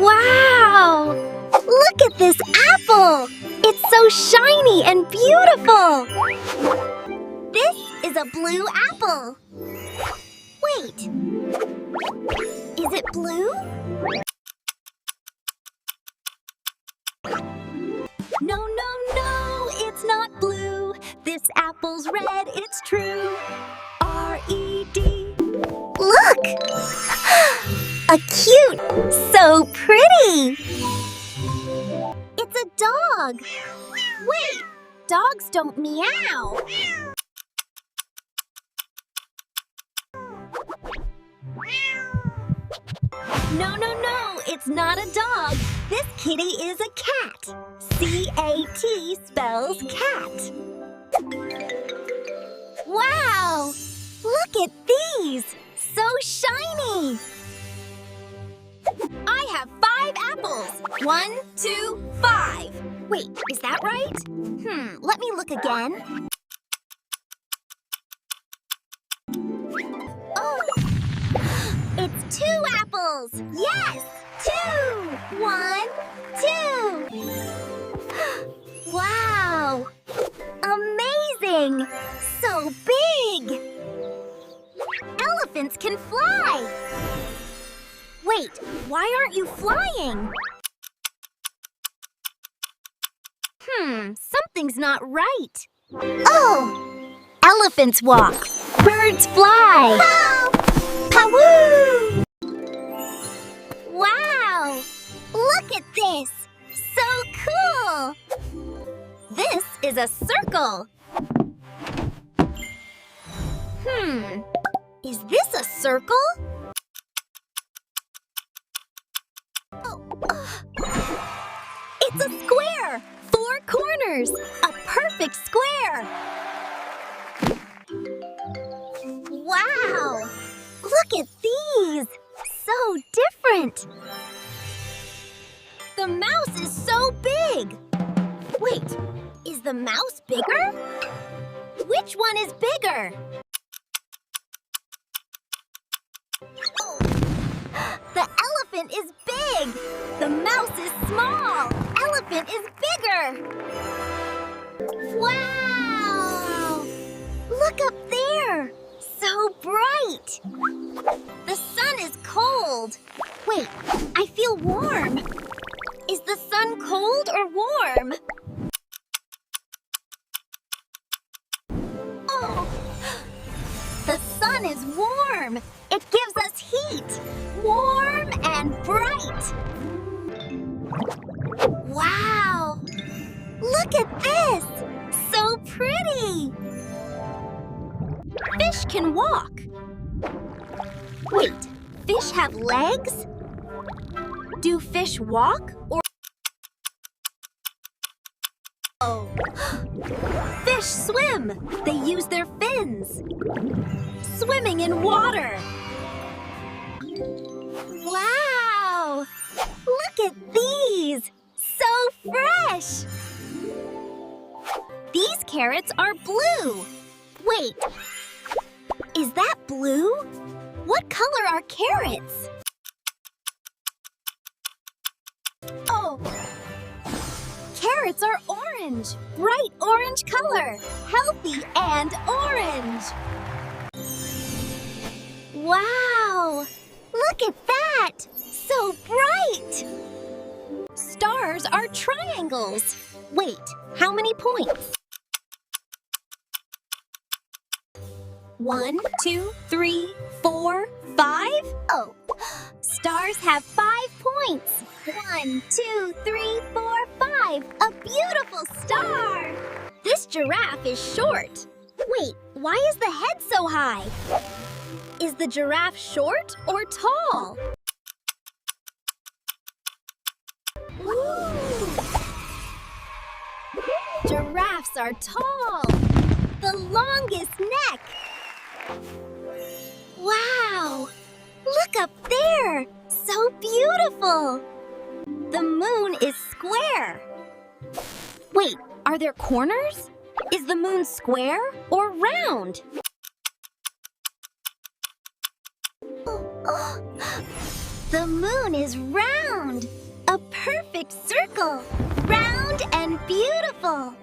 Wow! Look at this apple! It's so shiny and beautiful! This is a blue apple. Wait, is it blue? No, no, no, it's not blue. This apple's red, it's true. R-E-D. Look! A cute, so pretty. It's a dog. Wait, dogs don't meow. No, no, no, it's not a dog. This kitty is a cat. C-A-T spells cat. Wow! Look at these! So shiny! I have 5 apples. 1, 2, 5. Wait, is that right? Let me look again. Oh! It's 2 apples! Yes! 2! 1, 2! Wow! Amazing! So big! Elephants can fly! Wait, why aren't you flying? Something's not right. Oh! Elephants walk. Birds fly. Help! Pawoo! Wow! Look at this! So cool! This is a circle. Is this a circle? It's a square! 4 corners! A perfect square! Wow! Look at these! So different! The mouse is so big! Wait, is the mouse bigger? Which one is bigger? Oh. The elephant is big! The mouse is small! Elephant is bigger! Wow! Look up there! So bright! The sun is cold. Wait, I feel warm. Is the sun cold or warm? Oh! The sun is warm. It gives us heat. Warm and bright. Wow! Look at this! So pretty! Fish can walk. Wait, fish have legs? Do fish walk or... Oh! Fish swim! They use their fins. Swimming in water. Wow! Look at these! So fresh! These carrots are blue. Wait, is that blue? What color are carrots? Oh! Carrots are orange. Bright orange color. Healthy and orange. Wow! Look at that! So bright! Stars are triangles. Wait, how many points? 1, 2, 3, 4, 5? Oh, stars have 5 points. 1, 2, 3, 4, 5. A beautiful star! This giraffe is short. Wait, why is the head so high? Is the giraffe short or tall? Ooh. Giraffes are tall. The longest neck. Wow! Look up there! So beautiful! The moon is square. Wait, are there corners? Is the moon square or round? The moon is round! perfect circle, round and beautiful.